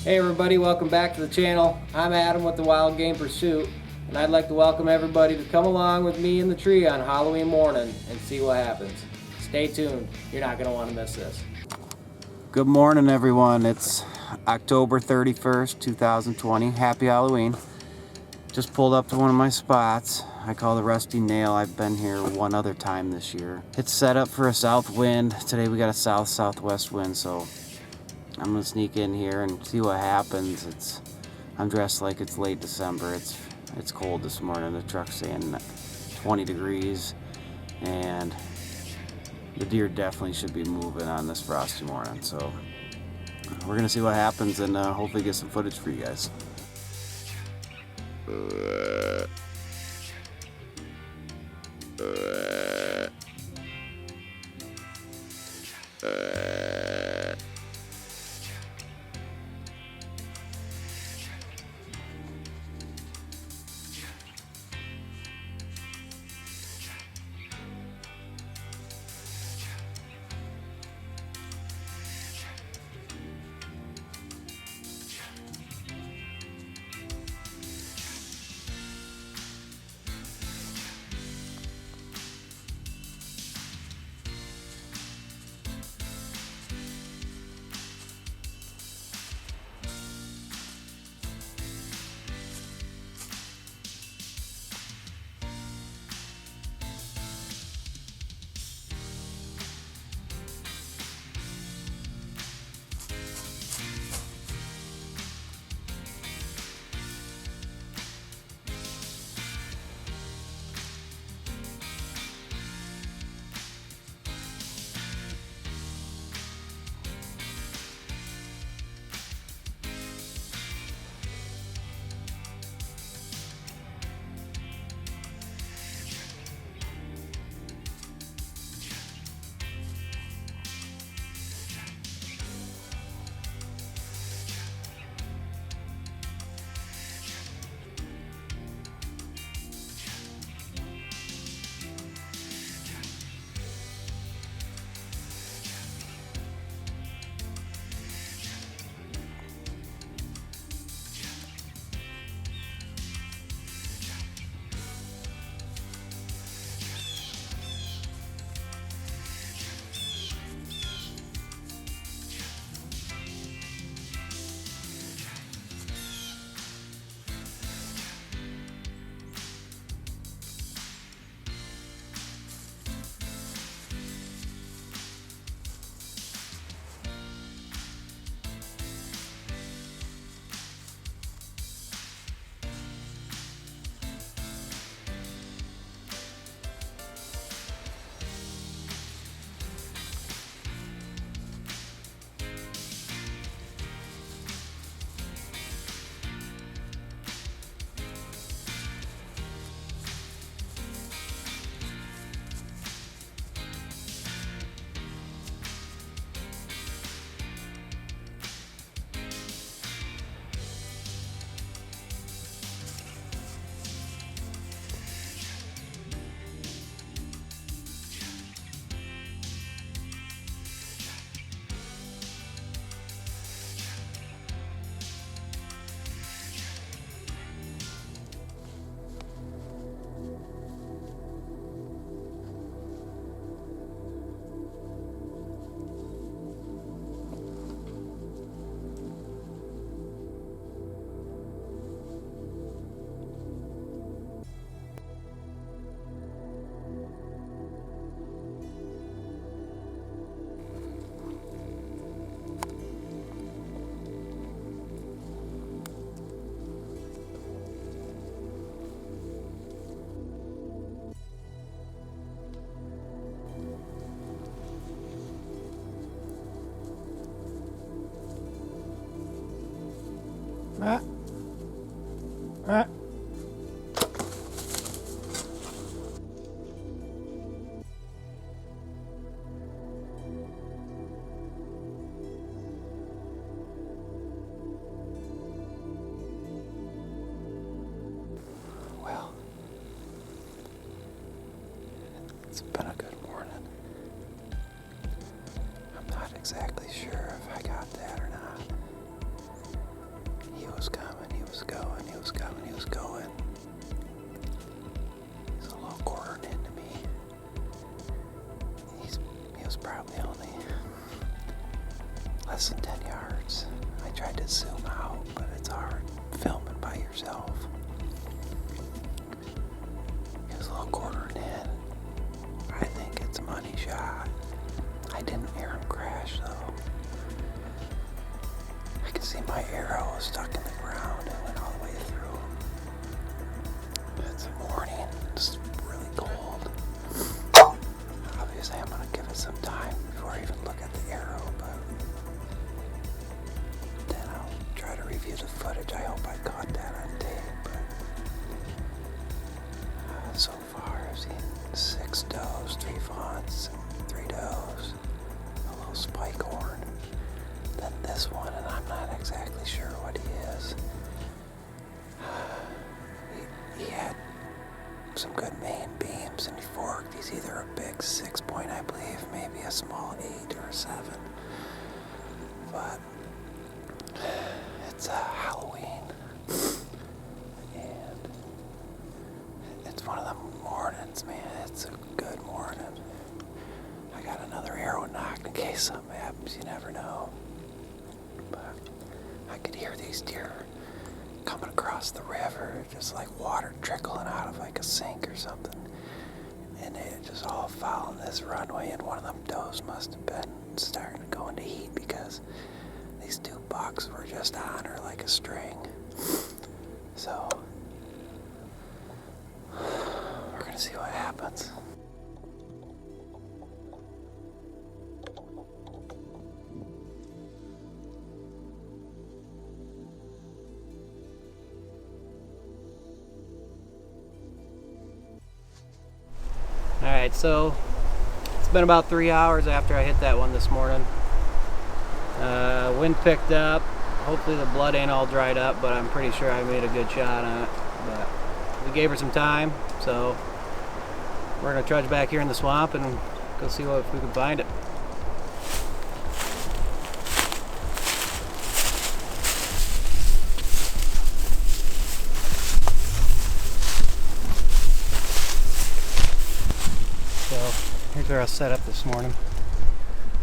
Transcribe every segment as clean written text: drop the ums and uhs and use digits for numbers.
Hey everybody, welcome back to the channel. I'm Adam with the Wildgame Pursuit, and I'd like to welcome everybody to come along with me in the tree on Halloween morning and see what happens. Stay tuned, you're not going to want to miss this. Good morning everyone, it's October 31st, 2020. Happy Halloween. Just pulled up to one of my spots. I call the Rusty Nail. I've been here one other time this year. It's set up for a south wind. Today we got a south-southwest wind, so I'm gonna sneak in here and see what happens. I'm dressed like it's late December. It's cold this morning. The truck's saying 20 degrees, and the deer definitely should be moving on this frosty morning. So we're gonna see what happens and hopefully get some footage for you guys. Well, it's been a good morning. I'm not exactly sure if I got that or not. 10 yards. I tried to zoom out, but it's hard filming by yourself. He was a little quartering in. I think it's a money shot. I didn't hear him crash though. I can see my arrow was stuck in the ground and went all the way through. It's morning. It's really cold. Obviously I'm gonna give it some time before I even look at the arrow, but then I'll try to review the footage. I hope I caught that on tape, but so far I've seen 6 does, 3 fawns, 3 does, a little spike horn, then this one, and I'm not exactly sure what he is. He had some good main beams and he forked. He's either a big 6-point, I believe, maybe a small 8 or a 7. But it's Halloween, and it's one of them mornings, man. It's a good morning. I got another arrow knocked in case something happens. You never know. But I could hear these deer coming across the river, just like water trickling out of like a sink or something. And they just all following this runway, and one of them does must have been starting to go into heat because these 2 bucks were just on her like a string. So we're gonna see what happens. Alright, so it's been about 3 hours after I hit that one this morning. Wind picked up. Hopefully the blood ain't all dried up, but I'm pretty sure I made a good shot on it. But we gave her some time, so we're gonna trudge back here in the swamp and go see if we can find it. Here's where I was set up this morning.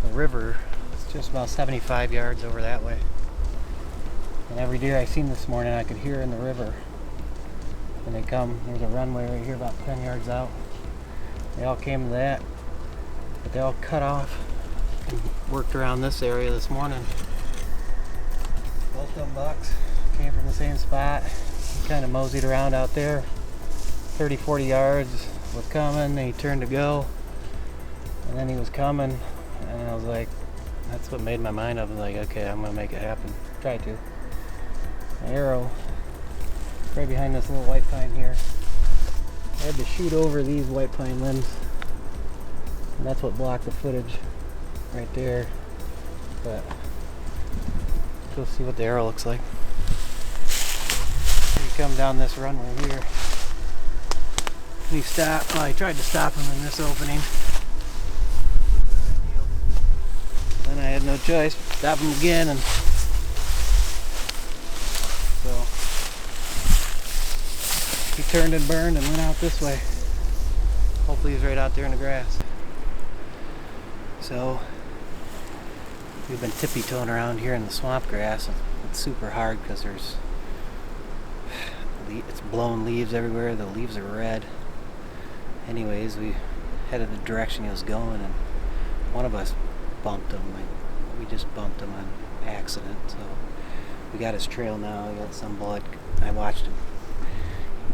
The river is just about 75 yards over that way. And every deer I seen this morning I could hear in the river. When they come, there's a runway right here about 10 yards out. They all came to that, but they all cut off and worked around this area this morning. Both them bucks came from the same spot. Kind of moseyed around out there. 30-40 yards was coming, and he turned to go. And then he was coming, and I was like, that's what made my mind up. I was like, okay, I'm gonna make it happen. Try to. My arrow, right behind this little white pine here. I had to shoot over these white pine limbs, and that's what blocked the footage right there. But go see what the arrow looks like. You come down this runway here. And he stopped. Well, I tried to stop him in this opening. Then I had no choice. Stop him again, and so he turned and burned and went out this way. Hopefully he's right out there in the grass. So we've been tippy-toeing around here in the swamp grass. It's super hard because it's blowing leaves everywhere. The leaves are red. Anyways, we headed the direction he was going, and one of us bumped him. We just bumped him on accident, so we got his trail now. He got some blood. I watched him.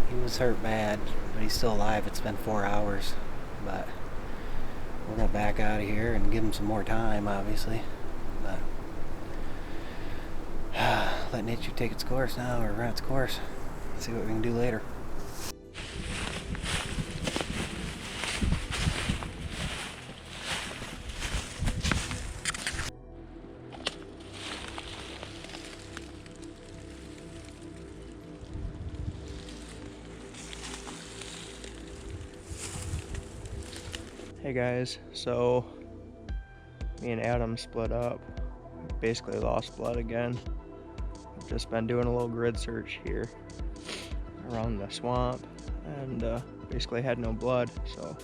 He was hurt bad, but he's still alive. It's been 4 hours, but we're gonna back out of here and give him some more time, obviously. But let nature take its course now, or run its course. See what we can do later. Hey guys, so me and Adam split up. Basically lost blood again. I've just been doing a little grid search here around the swamp, and basically had no blood, so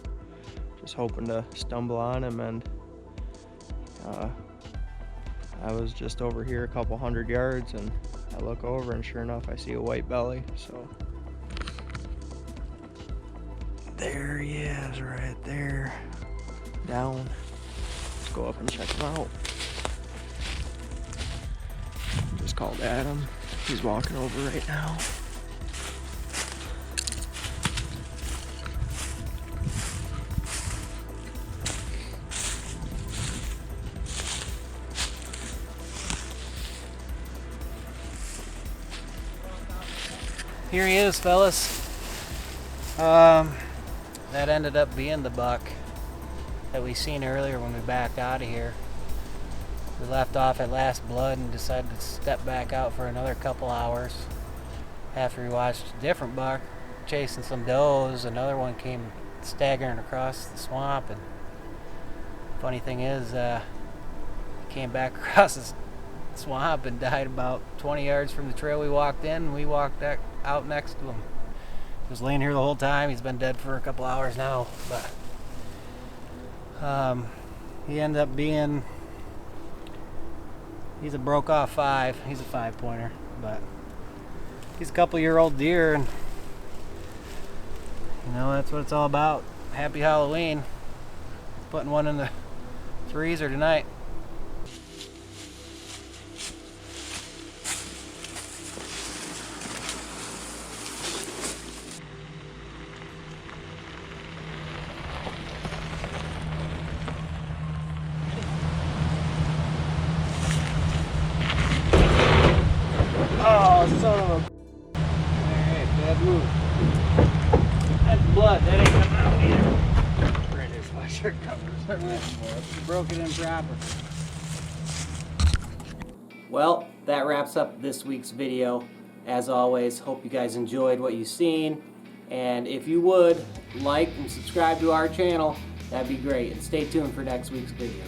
just hoping to stumble on him and I was just over here a couple 100 yards, and I look over, and sure enough, I see a white belly. So there he is, right there, down. Let's go up and check him out. Just called Adam. He's walking over right now. Here he is, fellas. That ended up being the buck that we seen earlier when we backed out of here. We left off at last blood and decided to step back out for another couple hours. After we watched a different buck chasing some does, another one came staggering across the swamp, and funny thing is, he came back across the swamp and died about 20 yards from the trail we walked in, and we walked out next to him. He was laying here the whole time. He's been dead for a couple hours now, but he ended up being, he's a broke off 5. He's a 5-pointer, but he's a couple-year-old deer, and you know, that's what it's all about. Happy Halloween. Putting one in the freezer tonight. Oh, son of a... Alright, bad move. That's blood. That ain't coming out either. Right, there's my shirt covers. You broke it improper. Well, that wraps up this week's video. As always, hope you guys enjoyed what you've seen. And if you would, like and subscribe to our channel, that'd be great. And stay tuned for next week's video.